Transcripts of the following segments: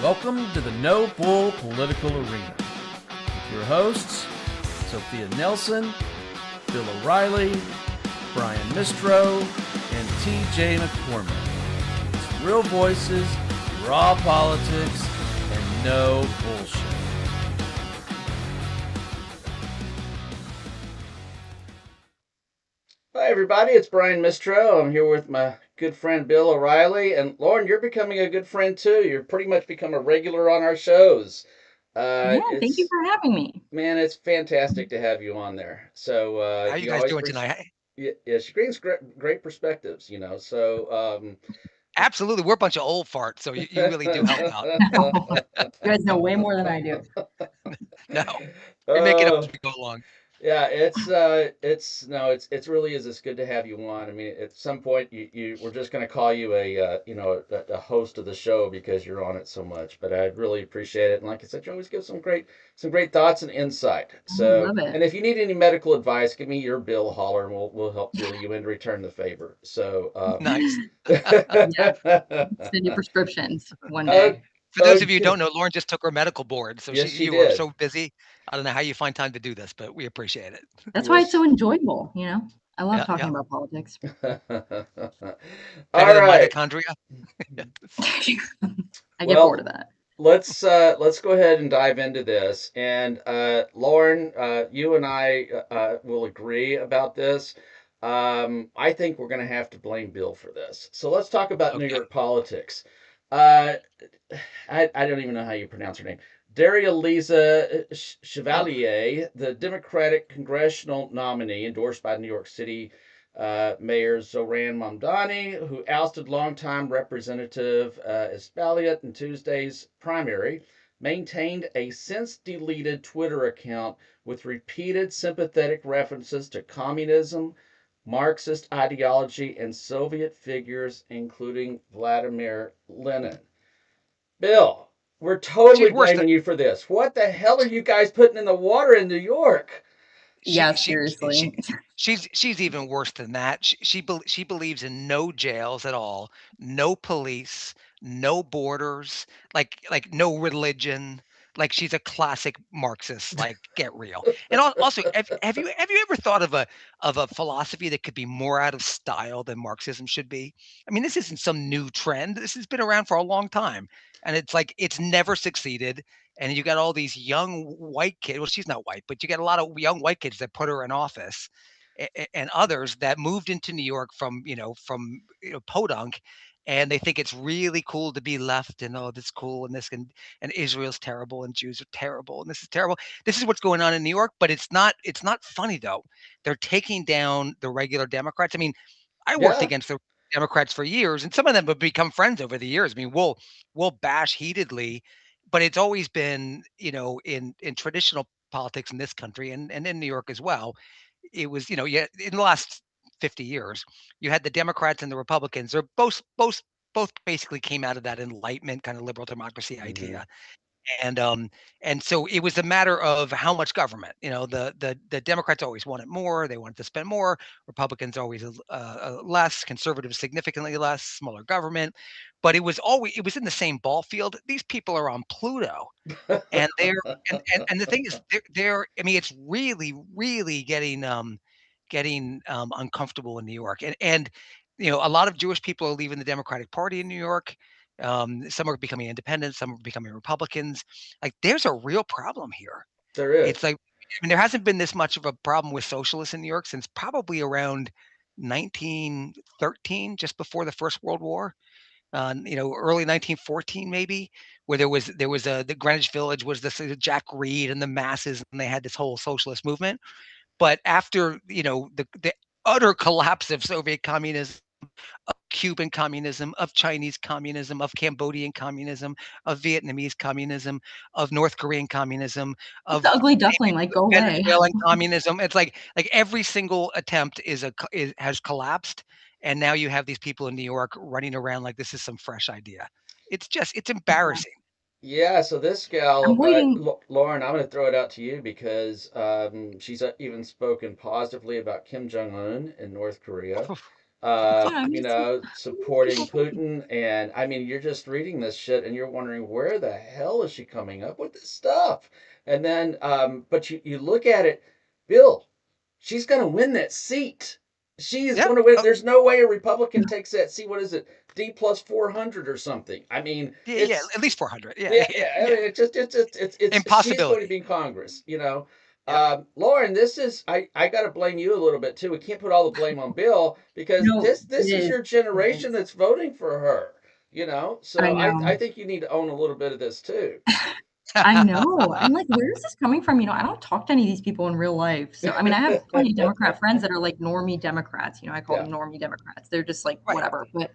Welcome to the No Bull Political Arena with your hosts, Sophia Nelson, Bill O'Reilly, Brian Mistro, and TJ McCormick. It's real voices, raw politics, and no bullshit. Hi, everybody. It's Brian Mistro. I'm here with my good friend Bill O'Reilly. And Lauren, you're becoming a good friend too. You're pretty much become a regular on our shows. Yeah, thank you It's for having me. Man, it's fantastic to have you on there. So How you you guys always doing bring, tonight? yeah, she brings great perspectives. So Absolutely, we're a bunch of old farts, so you really do help out. You guys know way more than I do. No, we make it up as oh, we go along. yeah, it's no, it's really is. It's good to have you on. I mean, at some point, you we're just going to call you a host of the show because you're on it so much. But I really appreciate it, and like I said, you always give some great thoughts and insight. I So, love it. and if you need any medical advice, give me your bill, holler, and we'll help fill you in to return the favor. So, Nice. Yeah, send you prescriptions one uh, day. For those of you who okay, don't know, Lauren just took her medical board, so yes, she you are did. so busy. I don't know how you find time to do this, but we appreciate it. That's why it's Yes. so enjoyable. I love Yeah, talking yeah. about politics. All Better than right. mitochondria. I get bored Well, of that. let's go ahead and dive into this. And Lauren, you and I will agree about this. I think we're going to have to blame Bill for this. So let's talk about New Okay. York politics. Uh, I don't even know how you pronounce her name. Daria Lisa Oh, Chevalier, the Democratic congressional nominee endorsed by New York City Mayor Zoran Mamdani, who ousted longtime Representative Espaliot in Tuesday's primary, maintained a since deleted Twitter account with repeated sympathetic references to communism, Marxist ideology, and Soviet figures, including Vladimir Lenin. Bill, we're totally She's worse than blaming you for this. What the hell are you guys putting in the water in New York? yeah, she she she seriously. she's even worse than that. She believes in no jails at all, no police, no borders, like no religion. Like she's a classic Marxist. Like get real. And also, have you ever thought of a philosophy that could be more out of style than Marxism should be? I mean, this isn't some new trend. This has been around for a long time, and it's like it's never succeeded, and you got all these young white kids. Well, she's not white, but you got a lot of young white kids that put her in office, and others that moved into New York from podunk, and they think it's really cool to be left, and oh, this cool, and this and Israel's terrible, and Jews are terrible, and this is terrible. This is what's going on in New York, but it's not funny though. They're taking down the regular Democrats. I mean, I worked Yeah, against the Democrats for years, and some of them have become friends over the years. I mean, we'll bash heatedly, but it's always been, in traditional politics in this country and in New York as well. It was, yeah, in the last 50 years, you had the Democrats and the Republicans. They're both basically came out of that Enlightenment kind of liberal democracy hmm idea, and so it was a matter of how much government. The Democrats always wanted more. They wanted to spend more. Republicans always less. Conservatives significantly less. Smaller government. But it was in the same ball field. These people are on Pluto, and they're and the thing is they're I mean, it's really getting uncomfortable in New York, and a lot of Jewish people are leaving the Democratic Party in New York. Some are becoming independents, some are becoming Republicans. Like, there's a real problem here. there It's is. like, I mean, there hasn't been this much of a problem with socialists in New York since probably around 1913, just before the First World War. Early 1914 maybe, where there was the Greenwich Village was this Jack Reed and the masses, and they had this whole socialist movement. But after the utter collapse of Soviet communism, Cuban communism, of Chinese communism, of Cambodian communism, of Vietnamese communism, of North Korean communism, It's the of ugly duckling, like, go away. Venezuelan communism. It's like every single attempt has collapsed, and now you have these people in New York running around like this is some fresh idea. It's Yeah. embarrassing. Yeah, so this I'm gal, waiting. Lauren, I'm going to throw it out to you because she's even spoken positively about Kim Jong Un in North Korea. Yeah, I mean, some supporting people think. Putin. And I mean, you're just reading this shit and you're wondering, where the hell is she coming up with this stuff? And then, but you look at it, Bill, she's going to win that seat. She is Yeah. going to win. Oh, There's no way a Republican takes that seat. What is it? D plus 400 or something. I mean, yeah, yeah, it's at least 400. Yeah, yeah, yeah, yeah. I yeah. mean, it's she's going to be Impossibility. in Congress. Yep. Lauren, this is I got to blame you a little bit too. We can't put all the blame on Bill because No, this it is is. your It generation is. that's voting for her. I So I know. think you need to own a little bit of this too. I know. I'm like, where is this coming from? I don't talk to any of these people in real life. So, I mean, I have plenty of Democrat friends that are like normie Democrats. I call Yeah. them normie Democrats. They're just like Right. whatever. But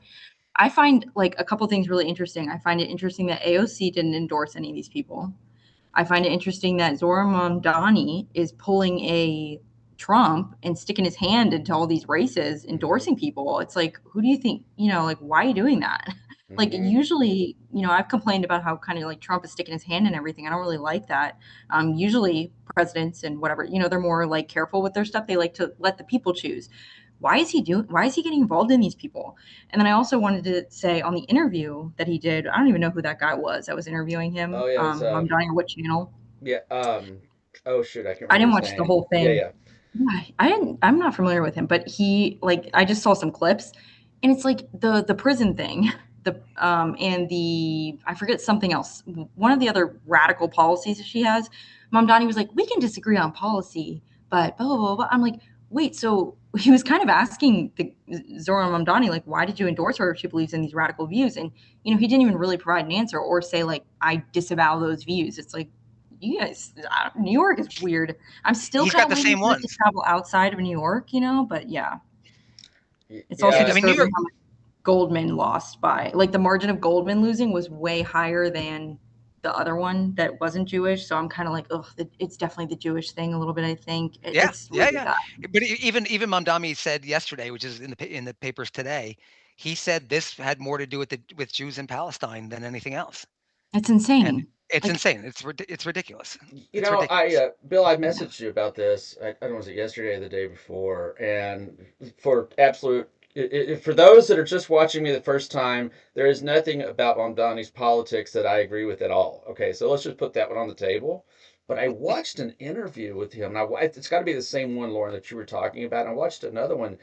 I find like a couple things really interesting. I find it interesting that AOC didn't endorse any of these people. I find it interesting that Zohran Mamdani is pulling a Trump and sticking his hand into all these races, Mm-hmm. endorsing people. It's like, who do you think, like, why are you doing that? Like, Mm-hmm. usually, I've complained about how kind of like Trump is sticking his hand in everything. I don't really like that. Usually, presidents and whatever, they're more like careful with their stuff. They like to let the people choose. Why is he getting involved in these people? And then I also wanted to say on the interview that he did, I don't even know who that guy was that was interviewing him. Oh yeah, it was Mamdani or what channel? yeah oh shoot, I can't I remember didn't his watch the name. whole Yeah, thing. yeah. Yeah, I'm not familiar with him, but he like I just saw some clips and it's like the prison thing. And the I forget something else. One of the other radical policies that she has, Mamdani was like, "We can disagree on policy, but blah blah blah." Blah. I'm like, "Wait, so he was kind of asking the Zoran Mamdani like, why did you endorse her if she believes in these radical views?" And he didn't even really provide an answer or say like, "I disavow those views." It's like, you guys, New York is weird. I'm still He's kind got of the waiting same for it to ones. travel outside of New York, but yeah, it's also Yeah. I Yeah. mean, New disturbing York. how much Goldman lost by. Like the margin of Goldman losing was way higher than the other one that wasn't Jewish. So I'm kind of like, ugh, it's definitely the Jewish thing a little bit. I think Yeah, it's yeah, really yeah. bad. But even Mamdani said yesterday, which is in the papers today, he said this had more to do with Jews in Palestine than anything else, It's and insane. it's Like, insane. It's ridiculous. It's ridiculous. Bill, I yeah, messaged you about this. I don't know, was it yesterday or the day before? And for absolute, for those that are just watching me the first time, there is nothing about Mamdani's politics that I agree with at all. Okay, so let's just put that one on the table. But I watched an interview with him. Now it's got to be the same one, Lauren, that you were talking about. And I watched another one,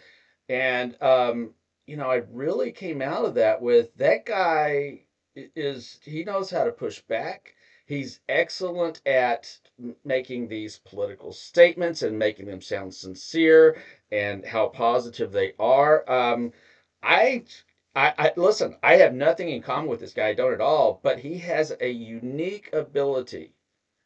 and I really came out of that with that guy is he knows how to push back. He's excellent at making these political statements and making them sound sincere and how positive they are. I, I listen. I have nothing in common with this guy. I don't at all. But he has a unique ability,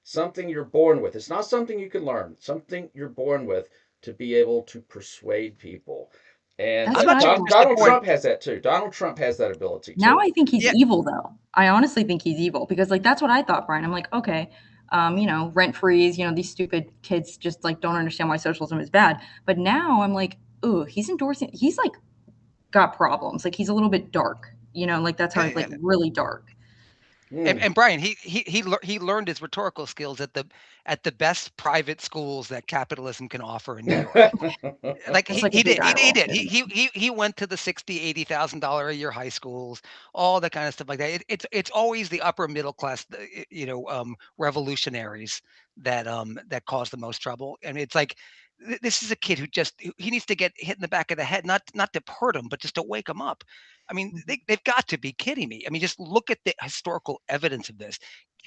something you're born with. It's not something you can learn. Something you're born with to be able to persuade people. And that's I'm what not I so thought. much the Donald point. Trump has that too. Donald Trump has that ability Now too. I think he's Yeah, evil, though. I honestly think he's evil because, like, that's what I thought, Brian. I'm like, okay, rent freeze. These stupid kids just like don't understand why socialism is bad. But now I'm like, ooh, he's endorsing. He's like got problems. Like he's a little bit dark. Like that's how yeah, he's like yeah. really dark. Mm. And Brian, he learned his rhetorical skills at the best private schools that capitalism can offer in New York. Like That's he like a he big did. eye He roll. did. He went to the 60, $80,000 a year high schools, all that kind of stuff like that. It's always the upper middle class, revolutionaries that cause the most trouble. And it's like this is a kid he needs to get hit in the back of the head, not to hurt him, but just to wake him up. I mean, Mhm. they've got to be kidding me. I mean, just look at the historical evidence of this.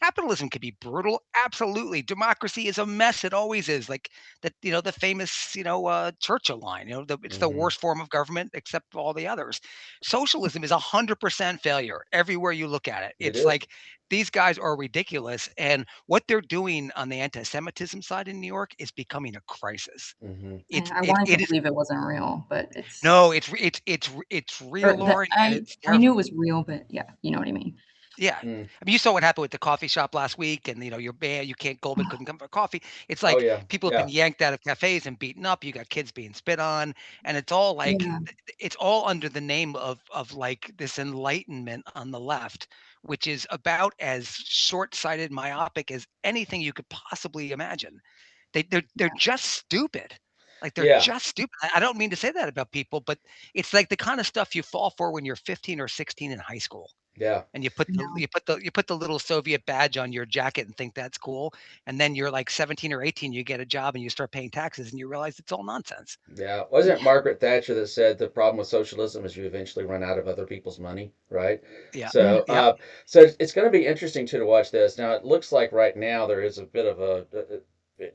Capitalism can be brutal. Absolutely. Democracy is a mess. It always is. Like the famous, Churchill line, it's the Hmm. worst form of government except all the others. Socialism is 100% failure everywhere you look at it. It It's is. like these guys are ridiculous. And what they're doing on the anti-Semitism side in New York is becoming a crisis. Hmm. I wanted to believe it wasn't real, but No, it's real, or Lauren, and it's I knew terrible. it was real, but yeah, you know what I mean. Yeah. Mm. I mean, you saw what happened with the coffee shop last week, and you're banned. You can't. Goldman couldn't come for coffee. It's Oh like yeah, people have yeah. been yanked out of cafes and beaten up. You got kids being spit on, and it's all like Yeah, it's all under the name of like this enlightenment on the left, which is about as short-sighted, myopic as anything you could possibly imagine. They're yeah. just stupid. Like they're Yeah, just stupid. I don't mean to say that about people, but it's like the kind of stuff you fall for when you're 15 or 16 in high school. yeah, And you put the little Soviet badge on your jacket and think that's cool. And then you're like 17 or 18, you get a job and you start paying taxes and you realize it's all nonsense. yeah. Wasn't it Margaret Thatcher that said the problem with socialism is you eventually run out of other people's money, right? Yeah. So, Yep. it's going to be interesting too to watch this. Now, it looks like right now there is a bit of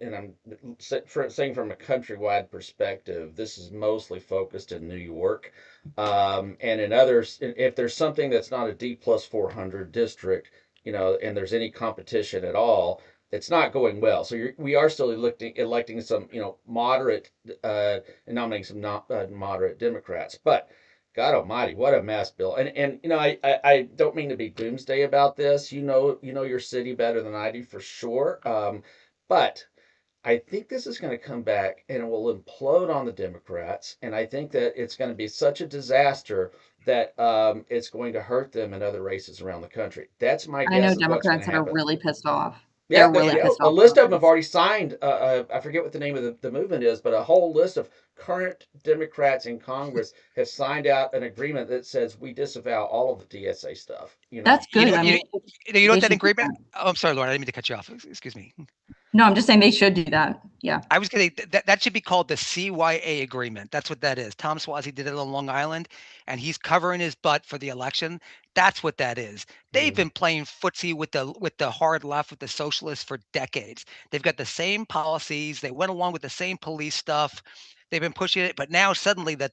and I'm saying from a countrywide perspective, this is mostly focused in New York, and in others. If there's something that's not a D plus 400 district, and there's any competition at all, it's not going well. So we are still electing some, moderate, and nominating some not moderate Democrats. But God Almighty, what a mess, Bill. And I don't mean to be doomsday about this. You know your city better than I do for sure. But I think this is going to come back and it will implode on the Democrats. And I think that it's going to be such a disaster that it's going to hurt them in other races around the country. That's my I know guess is what's going to Democrats that are happen. really pissed off. Yeah, They're really yeah. pissed A off list about of them have this. already signed. I forget what the name of the movement is, but a whole list of current Democrats in Congress have signed out an agreement that says we disavow all of the DSA stuff. That's You know good. I what you mean, you know they what that should do agreement? that. Oh, I'm sorry, Lauren. I didn't mean to cut you off. Excuse me. No, I'm just saying they should do that. Yeah. I was gonna that should be called the CYA agreement. That's what that is. Tom Suozzi did it on Long Island, and he's covering his butt for the election. That's what that is. They've Mm, been playing footsie with the hard left, with the socialists for decades. They've got the same policies. They went along with the same police stuff. They've been pushing it, but now suddenly the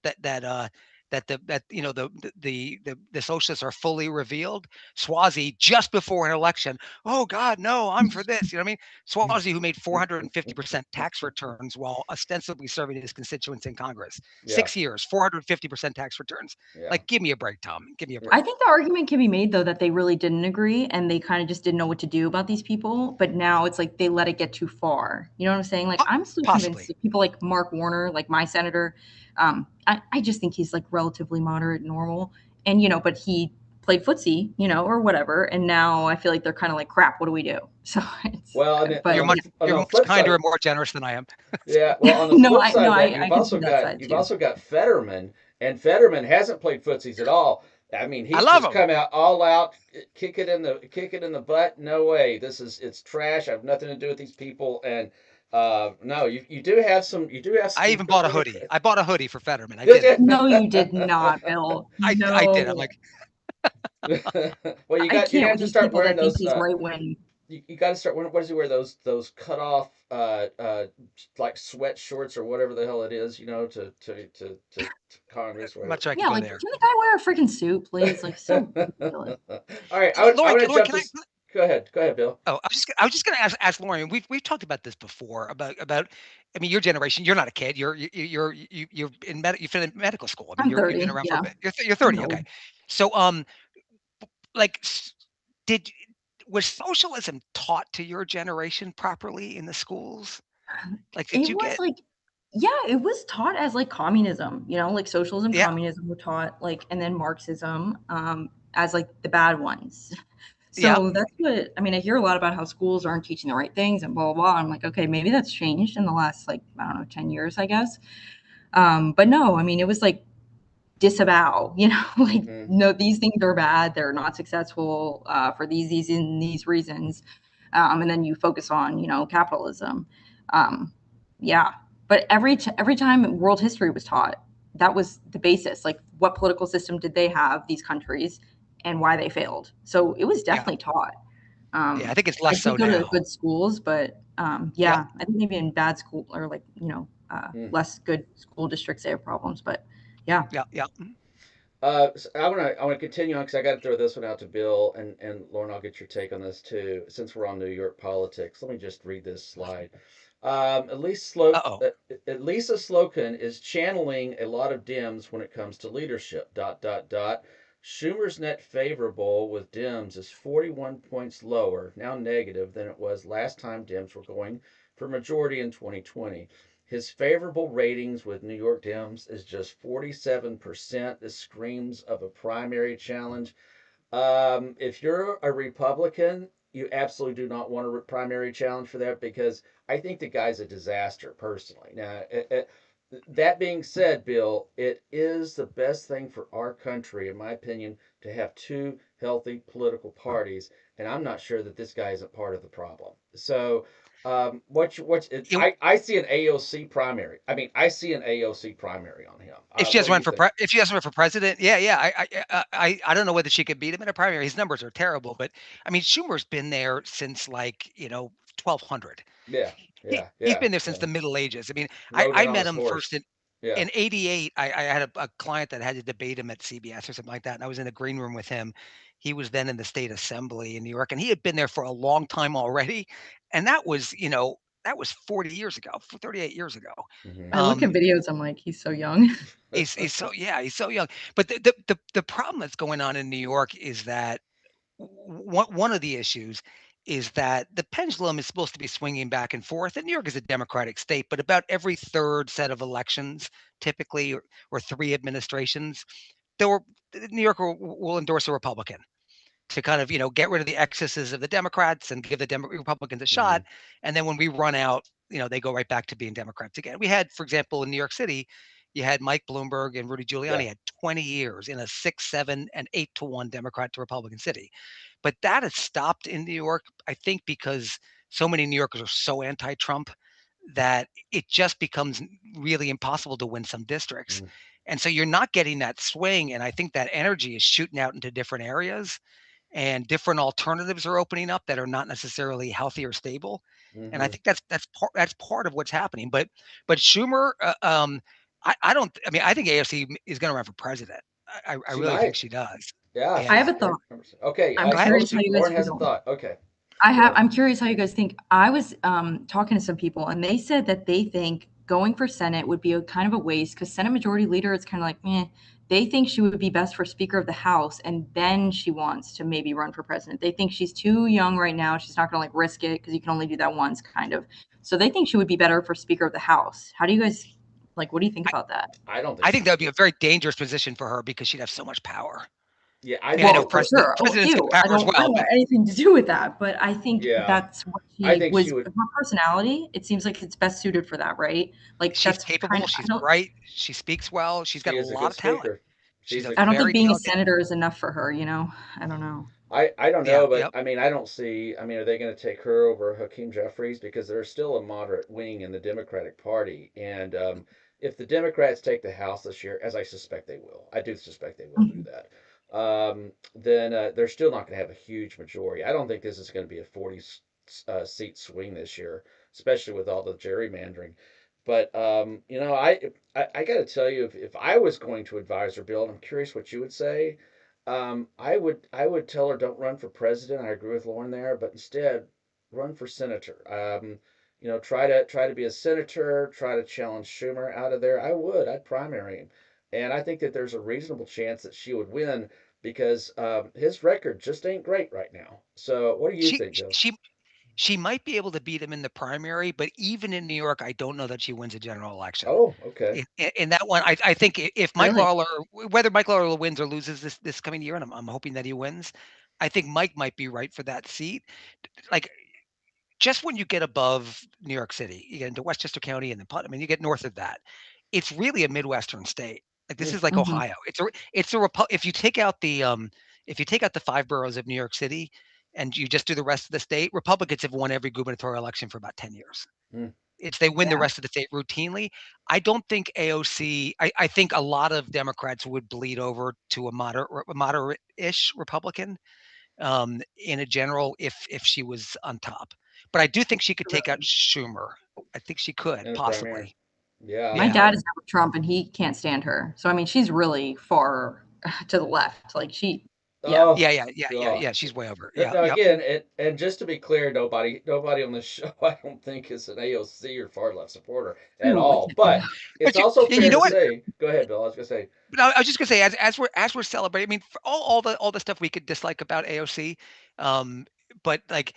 socialists are fully revealed. Swazi just before an election. Oh God, no, I'm for this. You know what I mean? Swazi, who made 450% tax returns while ostensibly serving his constituents in Congress. yeah, 6 years, 450% tax returns. yeah, Like, give me a break, Tom. Give me a yeah. I break. think the argument can be made though that they really didn't agree and they kind of just didn't know what to do about these people. But now it's like they let it get too far. You know what I'm saying? Like I'm still convinced Possibly. that people like Mark Warner, like my senator, I just think he's like relatively moderate, normal, and but he played footsie, or whatever, and now I feel like they're kind of like crap. What do we do? So it's, Well, but You're yeah, much on you're the much flip kinder side, and more generous than I am. yeah. Well, on the no, flip I side no, of that, I can see that side you've too. also got Fetterman, and Fetterman hasn't played footsies at all. I mean, I he's love just him. come out all out, kick it in the butt. No way, it's trash. I have nothing to do with these people. And no, you do have I some even good bought a hoodie. Democrats. I bought a hoodie for Fetterman. I Did did it. No, you did you? not, Bill. I did. I'm No, like, Well, I you're gonna can't have with to these start people wearing that think those. he's right wing. You got to start wearing. What does he wear? Those cut off like sweat shorts or whatever the hell it is. To Congress. I'm Whatever. not sure I could Yeah, go like, there. can the guy wear a freaking suit, please? Like, so ridiculous. All right, I Lauren, want to Lauren, jump can I? this. Go ahead, Bill. Oh, I was just gonna ask Lauren. We've talked about this before about. I mean, your generation. You're not a kid. You're in you've been in medical school. I mean, I'm you've been 30. around for a Yeah, bit. You're I'm 30. Okay. old. So like, did was socialism taught to your generation properly in the schools? Like, did It you was get? like, yeah, it was taught as like communism, like socialism, Yeah, communism were taught like, and then Marxism as like the bad ones. yeah, So that's what I mean. I hear a lot about how schools aren't teaching the right things and blah blah blah. I'm like, okay, maybe that's changed in the last like I don't know 10 years, I guess. But no, I mean, it was like disavow, like Mm-hmm. no, these things are bad. They're not successful for these and these reasons. And then you focus on, capitalism. Um, yeah, but every time world history was taught, that was the basis. Like, what political system did they have? These countries and why they failed. So it was yeah, definitely taught. yeah. I think it's I less did so go to now. good schools, but Yeah, yeah, I think maybe in bad school or like Mm. less good school districts they have problems. But yeah, yeah, yeah. So I want to continue on because I got to throw this one out to Bill and Lauren. I'll get your take on this too. Since we're on New York politics, let me just read this slide. Uh-oh. Lisa Slocum is channeling a lot of Dems when it comes to leadership. Dot dot dot. Schumer's net favorable with Dems is 41 points lower, now negative, than it was last time Dems were going for majority in 2020. His favorable ratings with New York Dems is just 47%. This screams of a primary challenge. If you're a Republican, you absolutely do not want a primary challenge for that because I think the guy's a disaster personally. Now, that being said, Bill, it is the best thing for our country, in my opinion, to have two healthy political parties, and I'm not sure that this guy isn't part of the problem. So, You I see an AOC primary. I mean, I see an AOC primary on him. If she What has do run you for think? if she has run for president, yeah. I don't know whether she could beat him in a primary. His numbers are terrible, but I mean Schumer's been there since like 1200. Yeah, yeah, He's yeah, been there since yeah. the Middle Ages. I mean, Rode I in on met his him first horse. Yeah. in '88. I had a client that had to debate him at CBS or something like that, and I was in a green room with him. He was then in the state assembly in New York, and he had been there for a long time already. And that was 40 years ago, 38 years ago. Hmm. I look at Um, videos, I'm like, he's so young. he's so yeah, he's so young. But the problem that's going on in New York is that one of the issues is that the pendulum is supposed to be swinging back and forth. And New York is a Democratic state, but about every third set of elections, typically, or three administrations, there were New York will endorse a Republican to kind of get rid of the excesses of the Democrats and give the Republicans a Hmm. shot. And then when we run out, they go right back to being Democrats again. We had, for example, in New York City, you had Mike Bloomberg and Rudy Yeah. Giuliani had 20 years in a 6, 7, and 8-1 Democrat to Republican city. But that has stopped in New York, I think, because so many New Yorkers are so anti-Trump that it just becomes really impossible to win some districts. Mm-hmm. And so you're not getting that swing. And I think that energy is shooting out into different areas and different alternatives are opening up that are not necessarily healthy or stable. And I Mm-hmm. think that's part of what's happening. But Schumer, I don't. I mean, I think AFC is going to run for president. I She really think might. she does. Yeah, I Yeah. have she's a very thought. cumbersome. Okay, I'm Go ahead. curious how you guys Lauren has a feel. thought. Okay, go ahead. I'm curious how you guys think. I was talking to some people, and they said that they think going for Senate would be a kind of a waste because Senate Majority Leader, it's kind of like, eh. They think she would be best for Speaker of the House, and then she wants to maybe run for president. They think she's too young right now. She's not going to like risk it because you can only do that once, kind of. So they think she would be better for Speaker of the House. How do you guys like? What do you think I, about that? I don't think I think she's that would be good. a very dangerous position for her because she'd have so much power. Yeah, I I mean, I think know Well, it for would. presidents sure. Oh, presidents ew. have power as I well, don't but want anything to do with that. But I think Yeah, that's what I she think she was. would. Her personality. It seems like it's best suited for that, right? Like she's that's kind capable. of. She's bright. She speaks well. She's got She a is a lot good of talent. speaker. She's She's a a. I don't think very being a talented. senator is enough for her. I don't know. I don't Yeah. know, but Yep. I mean, I don't see. I mean, are they going to take her over Hakeem Jeffries because there's still a moderate wing in the Democratic Party, and if the Democrats take the House this year, as I suspect they will, I do suspect they will do Mhm. that. Then they're still not going to have a huge majority. I don't think this is going to be a 40 seat swing this year, especially with all the gerrymandering. But I got to tell you, if I was going to advise her, Bill, and I'm curious what you would say. I would tell her don't run for president. I agree with Lauren there, but instead run for senator. Try to be a senator. Try to challenge Schumer out of there. I'd primary him, and I think that there's a reasonable chance that she would win because his record just ain't great right now. So what do you She think, Bill? she she might be able to beat him in the primary, but even in New York, I don't know that she wins a general election. Oh, okay. In that one, I think if Mike Really? Lawler, whether Mike Lawler wins or loses this coming year, and I'm hoping that he wins, I think Mike might be right for that seat. Like just when you get above New York City, you get into Westchester County and then I mean, you get north of that. It's really a Midwestern state. Like this Mm, is like Hmm. Ohio. If you take out the 5 boroughs of New York City and you just do the rest of the state, Republicans have won every gubernatorial election for about 10 years. mm, It's they win the Yeah. rest of the state routinely. I don't think AOC. I think a lot of Democrats would bleed over to a moderate-ish Republican in a general if she was on top. But I do think she could take out Schumer. I think she could in the primary. possibly. Yeah, My Yeah. dad is down with Trump, and he can't stand her. So I mean, she's really far to the left. Like yeah. Oh, God. Yeah. She's way over. No, Yeah. no, Yep. again, and just to be clear, nobody on this show, I don't think is an AOC or far left supporter at Oh, all. But it's But also you fair know to what? say. Go ahead, Bill. I was gonna say. But I was just gonna say, as we're celebrating, I mean, for all the stuff we could dislike about AOC, um, but like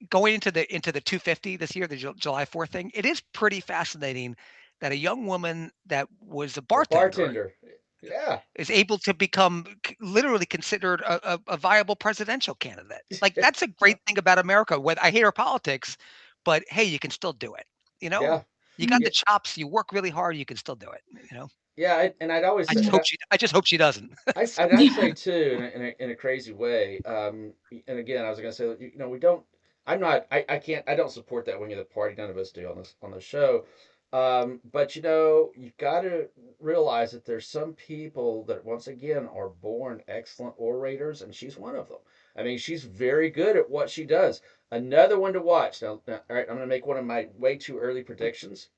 going into the 250 this year, the July 4th thing, it is pretty fascinating that a young woman that was a A bartender bartender. Yeah. is able to become literally considered a viable presidential candidate. Like that's a great thing about America. When I hate our politics, but hey, you can still do it. You know, Yeah. you got Mhm. the Yeah. chops. You work really hard. You can still do it. You know, Yeah. And I'd always I say, just and hope she. I just hope she doesn't. So, I'd Yeah. say too, in a crazy way. And again, I was going to say, we don't. I'm not. I can't. I don't support that wing of the party. None of us do on the show. But you've got to realize that there's some people that once again are born excellent orators, and she's one of them. I mean, she's very good at what she does. Another one to watch. Now all right, I'm going to make one of my way too early predictions.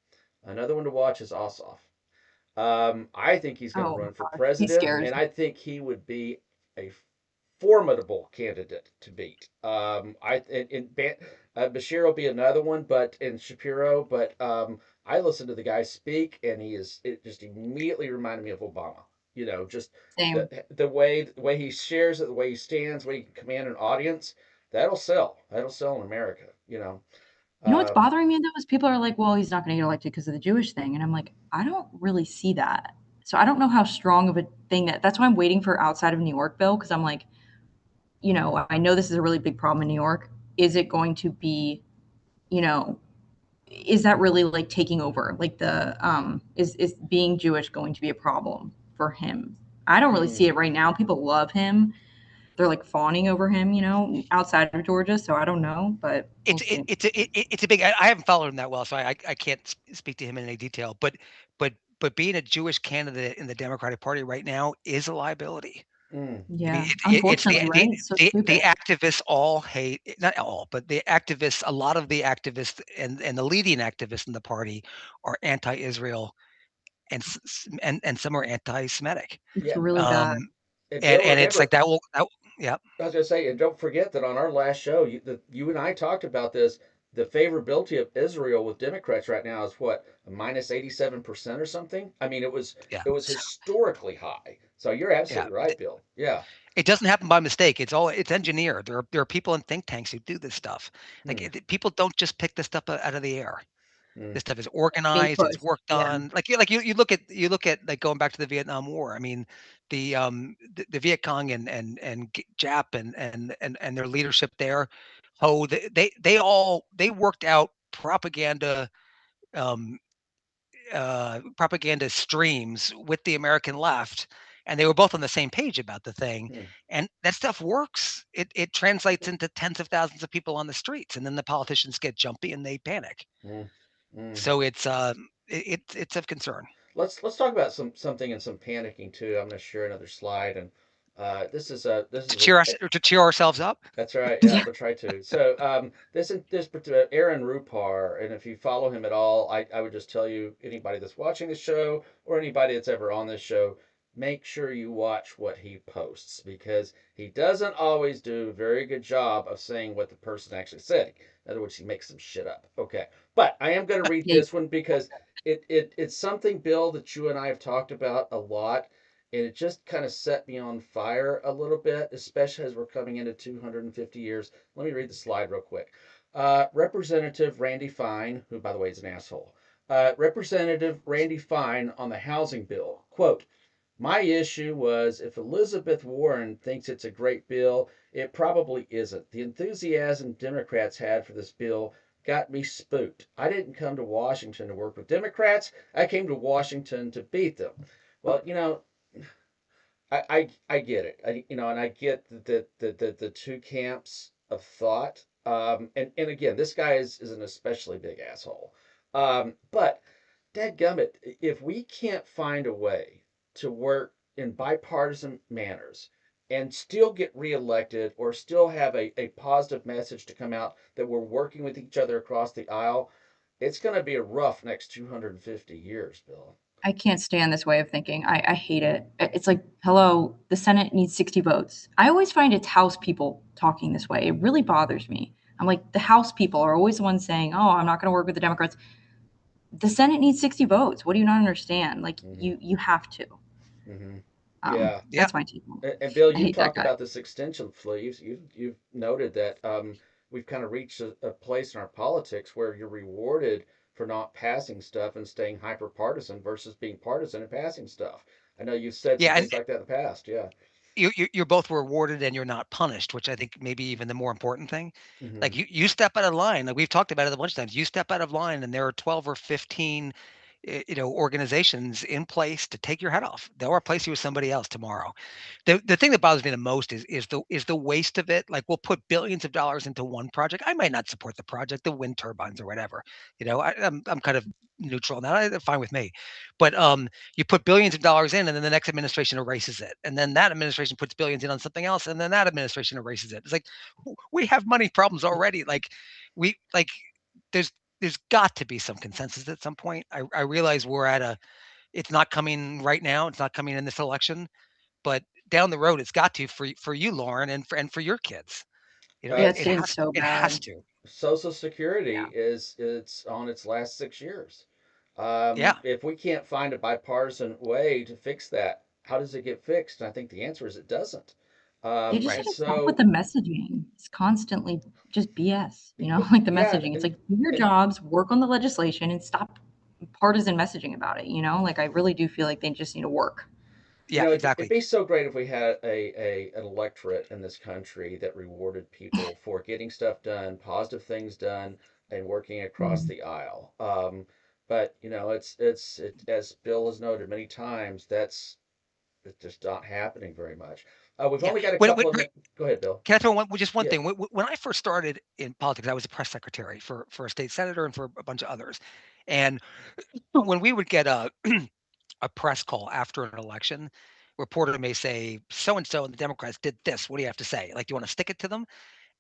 Another one to watch is Ossoff. I think he's going to Oh run for my gosh, he president, scares and me. I think he would be a formidable candidate to beat. Bashir will be another one, but in Shapiro, but I listened to the guy speak, and it just immediately reminded me of Obama. Just Same. the way he shares it, the way he stands, the way he can command an audience. That'll sell. That'll sell in America. You know what's Um, bothering me though is people are like, well, he's not going to get elected because of the Jewish thing, and I'm like, I don't really see that. So I don't know how strong of a thing that's why I'm waiting for outside of New York bill because I'm like, I know this is a really big problem in New York. Is it going to be, you know, is that really like taking over? Like is being Jewish going to be a problem for him? I don't really see hmm, it right now. People love him. They're like fawning over him, outside of Georgia. So I don't know, but we'll see. It's a big. I haven't followed him that well, so I can't speak to him in any detail. But being a Jewish candidate in the Democratic Party right now is a liability. mm, I mean, Yeah, it's unfortunately, right? It's so the stupid. activists all hate, not all, but the activists. A lot of the activists and the leading activists in the party are anti-Israel and some are anti-Semitic. It's yeah. really bad. Um, And and Bill, and it's like remember, yeah. I was going to say, and don't forget that on our last show, you and I talked about this. The favorability of Israel with Democrats right now is what, a minus 87% or something. I mean, Yeah. it was So, historically high. So you're yeah. absolutely right, Bill. Yeah. It doesn't happen by mistake. It's engineered. There are people in think tanks who do this stuff. Like Hmm. people don't just pick this stuff out of the air. Hmm. This stuff is Being organized. It's pushed. worked Yeah. on. Like you look at like going back to the Vietnam War. I mean, the Viet Cong and Jap and their leadership there. Oh, they worked out um, propaganda streams with the American left, and they were both on the same page about the thing. Hmm. And that stuff works. It translates into tens of thousands of people on the streets, and then the politicians get jumpy and they panic. Hmm. Hmm. So it's of concern Let's talk about something and some panicking too. I'm going to share another slide, and this to is with cheer ourselves up. that's right. Yeah, Yeah. we'll try to. So this Aaron Rupar, and if you follow him at all, I would just tell you, anybody that's watching the show or anybody that's ever on this show, make sure you watch what he posts because he doesn't always do a very good job of saying what the person actually said. In other words, he makes some shit up. Okay, but I am going to read Yeah. this one because it's something, Bill, that you and I have talked about a lot, and it just kind of set me on fire a little bit, especially as we're coming into 250 years. Let me read the slide real quick. Representative Randy Fine, who, by the way, is an asshole. Representative Randy Fine on the housing bill. Quote, my issue was if Elizabeth Warren thinks it's a great bill, it probably isn't. The enthusiasm Democrats had for this bill got me spooked. I didn't come to Washington to work with Democrats. I came to Washington to beat them. Well, I get it. And I get the two camps of thought. And again, this guy is an especially big asshole. But dadgummit, if we can't find a way to work in bipartisan manners and still get reelected or still have a positive message to come out that we're working with each other across the aisle, it's going to be a rough next 250 years, Bill. I can't stand this way of thinking. I hate it. It's like, hello, the Senate needs 60 votes. I always find it's House people talking this way. It really bothers me. I'm like, the House people are always the ones saying, oh, I'm not going to work with the Democrats. The Senate needs 60 votes. What do you not understand? Like, Mm-hmm. you have to. Mm-hmm. Yeah. Yeah. That's my take on And Bill, it. I you've hate that talked guy. about this extension flee. You've noted that we've kind of reached a place in our politics where you're rewarded for not passing stuff and staying hyper partisan versus being partisan and passing stuff. I know you've said some Yeah, and things like that in the past. Yeah. you're both rewarded and you're not punished, which I think maybe even the more important thing. Hmm. Like you step out of line, like we've talked about it a bunch of times. You step out of line, and there are 12 or 15, organizations in place to take your head off. They'll replace you with somebody else tomorrow. The thing that bothers me the most is the waste of it. Like we'll put billions of dollars into one project. I might not support the project, the wind turbines or whatever. I'm kind of neutral on that. Fine with me. But you put billions of dollars in, and then the next administration erases it, and then that administration puts billions in on something else, and then that administration erases it. It's like we have money problems already. Like we like there's there's got to be some consensus at some point. I realize we're at a it's not coming right now. It's not coming in this election, but down the road, it's got to for you, Lauren, and for your kids. Uh, Yeah, It it's it getting has so it has bad. to. Social Security Yeah. is it's on its last 6 years. Yeah, If we can't find a bipartisan way to fix that, how does it get fixed? And I think the answer is it doesn't. They just And right. need to stop with so, the messaging. It's constantly just BS, like the yeah, messaging. It's like, do your and jobs, work on the legislation, and stop partisan messaging about it. Like, I really do feel like they just need to work. Yeah, it'd exactly. be so great if we had an electorate in this country that rewarded people for getting stuff done, positive things done, and working across Mhm. the aisle. But as Bill has noted many times, it's just not happening very much. We've Yeah. only got a When couple of minutes. Go ahead, Bill. Can I throw just one Yeah. thing? When I first started in politics, I was a press secretary for a state senator and for a bunch of others. And when we would get a press call after an election, reporter may say, "So and so and the Democrats did this. What do you have to say? Like, do you want to stick it to them?"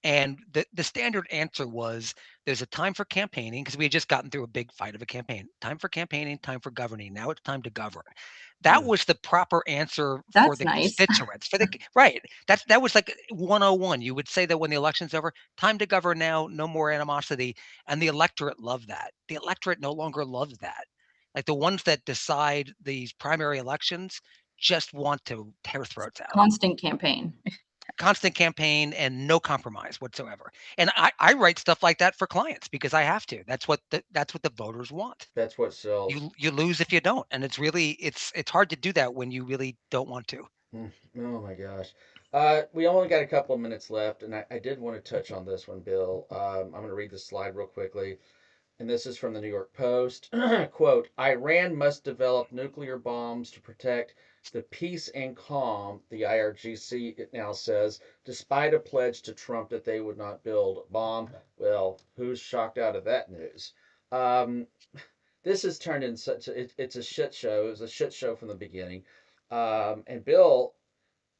And the standard answer was there's a time for campaigning because we had just gotten through a big fight of a campaign. Time for campaigning, time for governing. Now it's time to govern. That Mm, was the proper answer for That's the nice. constituents. Right. That was like 101. You would say that when the election's over, time to govern now, no more animosity. And the electorate loved that. The electorate no longer loves that. Like the ones that decide these primary elections just want to tear throats out. Constant campaign. Constant campaign and no compromise whatsoever. And I write stuff like that for clients because I have to. That's what the voters want. that's what sells. You lose if you don't, and it's hard to do that when you really don't want to. Mm, oh my gosh. We only got a couple of minutes left, and I did want to touch on this one, Bill. I'm going to read this slide real quickly, and this is from the New York Post. Quote: Iran must develop nuclear bombs to protect the peace and calm, the IRGC, it now says, despite a pledge to Trump that they would not build a bomb. Well, who's shocked out of that news? Um, this has turned in it's a shit show. It was a shit show from the beginning. And Bill,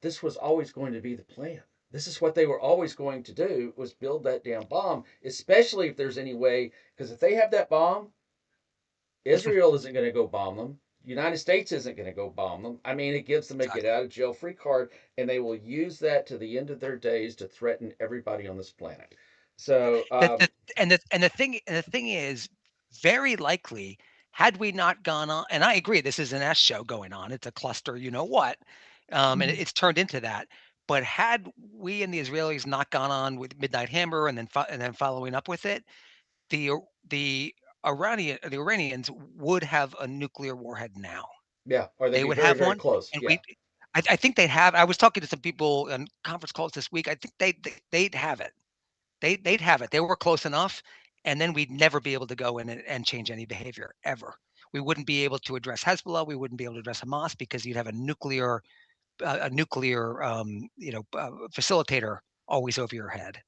this was always going to be the plan. This is what they were always going to do was build that damn bomb, especially if there's any way, because if they have that bomb, Israel isn't going to go bomb them. The United States isn't going to go bomb them. I mean, it gives them a get Exactly. out of jail free card, and they will use that to the end of their days to threaten everybody on this planet. So, The and the thing is, very likely, had we not gone on, and I agree, this is an S show going on. It's a cluster, you know what, and Mhm. it's turned into that. But had we and the Israelis not gone on with Midnight Hammer and then following up with it, the the the Iranians would have a nuclear warhead now. yeah, or they'd They be would very, have very one, close. and Yeah, I think they'd have. I was talking to some people on conference calls this week. I think they'd have it. They'd have it. They were close enough, and then we'd never be able to go in and change any behavior ever. We wouldn't be able to address Hezbollah. We wouldn't be able to address Hamas because you'd have a nuclear facilitator always over your head.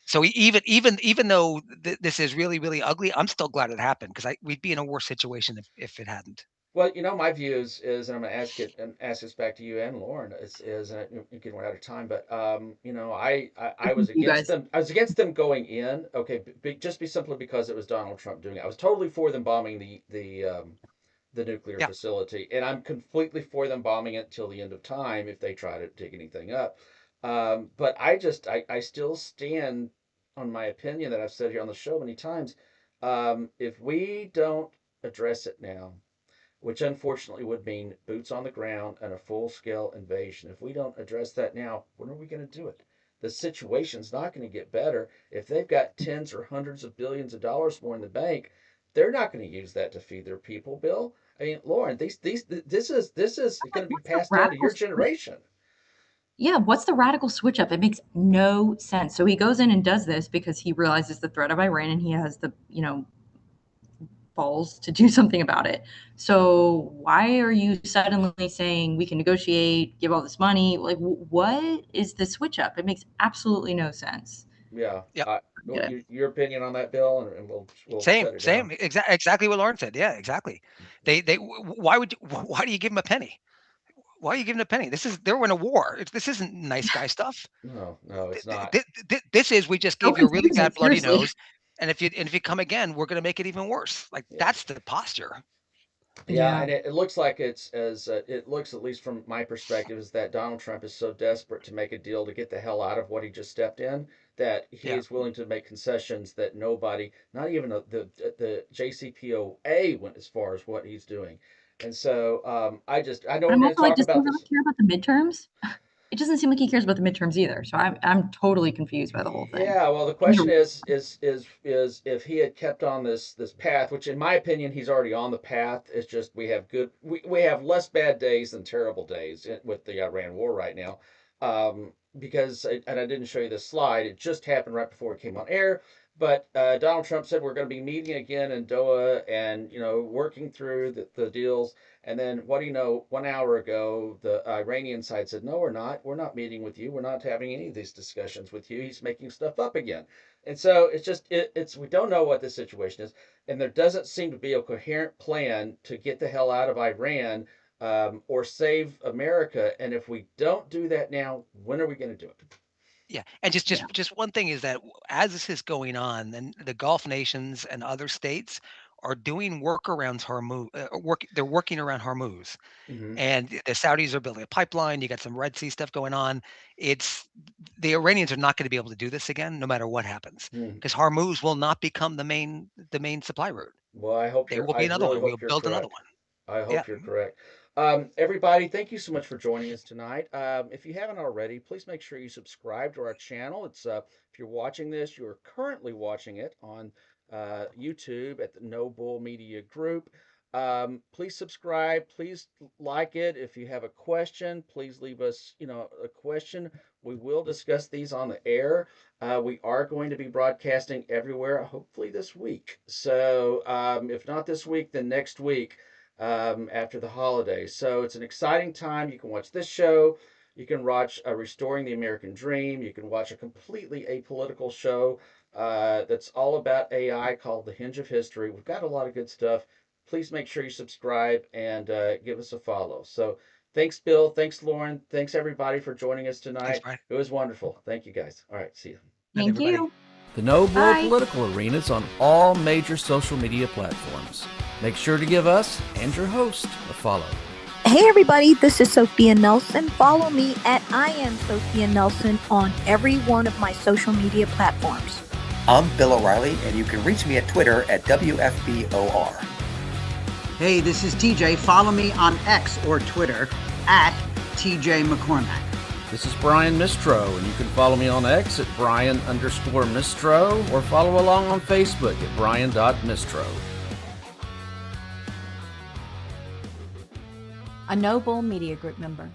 So even though this is really really ugly, I'm still glad it happened because we'd be in a worse situation if it hadn't. well, my view is, and I'm going to ask this back to you and Lauren. Is and again we're out of time, but I was You against guys. them. I was against them going in. Okay, just be simply because it was Donald Trump doing it. I was totally for them bombing the nuclear Yeah, facility, and I'm completely for them bombing it till the end of time if they try to dig anything up. But I still stand on my opinion that I've said here on the show many times. If we don't address it now, which unfortunately would mean boots on the ground and a full scale invasion. If we don't address that now, when are we going to do it? The situation's not going to get better. If they've got tens or hundreds of billions of dollars more in the bank, they're not going to use that to feed their people, Bill. I mean, Lauren, this is going to be What's the passed down to radical your switch? generation. Yeah, what's the radical switch up? It makes no sense. So he goes in and does this because he realizes the threat of Iran and he has the, balls to do something about it. So why are you suddenly saying we can negotiate, give all this money? Like, what is the switch up? It makes absolutely no sense. Yeah. Yep. Well, your opinion on that, Bill, and we'll Same, shut it down. same, exactly what Lauren said. Yeah, exactly. Why why do you give them a penny? Why are you giving them a penny? They're in a war. This isn't nice guy stuff. No, it's not. This is, we just So gave you a really confusing, bad bloody seriously. nose, and if you come again, we're going to make it even worse. Like, Yeah. that's the posture. Yeah, Yeah. and it looks like it looks, at least from my perspective, is that Donald Trump is so desperate to make a deal to get the hell out of what he just stepped in, that he Yeah. is willing to make concessions that nobody, not even the JCPOA, went as far as what he's doing. And so I know But we're I'm going to also like, talk does he about really this. care about the midterms? It doesn't seem like he cares about the midterms either. So I'm totally confused by the whole thing. Yeah, well, the question is if he had kept on this path, which in my opinion he's already on the path. It's just we have less bad days than terrible days with the Iran war right now, because and I didn't show you this slide. It just happened right before it came on air. But Donald Trump said we're going to be meeting again in Doha and working through the deals. And then what do you know? 1 hour ago, the Iranian side said, "No, we're not. We're not meeting with you. We're not having any of these discussions with you. He's making stuff up again." And so it's just it's we don't know what the situation is, and there doesn't seem to be a coherent plan to get the hell out of Iran, or save America. And if we don't do that now, when are we going to do it? Yeah, and just Yeah. just just one thing is that as this is going on, then the Gulf nations and other states are doing workarounds Hormuz. They're working around Hormuz, Mm-hmm. and the Saudis are building a pipeline. You got some Red Sea stuff going on. It's The Iranians are not going to be able to do this again, no matter what happens, Mm. because Hormuz will not become the main supply route. Well, There will I be another really one. We'll hope you're build another correct. one. I Yeah. hope you're correct. Everybody, thank you so much for joining us tonight. If you haven't already, please make sure you subscribe to our channel. It's if you're watching this, you are currently watching it on YouTube at the No Bull Media Group. Please subscribe. Please like it. If you have a question, please leave us, a question. We will discuss these on the air. We are going to be broadcasting everywhere, hopefully this week. So if not this week, then next week, after the holidays. So it's an exciting time. You can watch this show. You can watch Restoring the American Dream. You can watch a completely apolitical show that's all about AI called The Hinge of History. We've got a lot of good stuff. Please make sure you subscribe and give us a follow. So thanks, Bill. Thanks, Lauren. Thanks, everybody, for joining us Thanks, tonight. Brian. It was wonderful. Thank you, guys. All right, see you. Night, Thank everybody. you. The No Bull Bye. Political Arena is on all major social media platforms. Make sure to give us and your host a follow. Hey everybody, this is Sophia Nelson. Follow me at I am Sophia Nelson on every one of my social media platforms. I'm Bill O'Reilly, and you can reach me at Twitter at WFBOR. Hey, this is TJ. Follow me on X or Twitter at TJ McCormack. This is Brian Mistro, and you can follow me on X at Brian_Mistro or follow along on Facebook at Brian.Mistro. A No Bull Media Group member.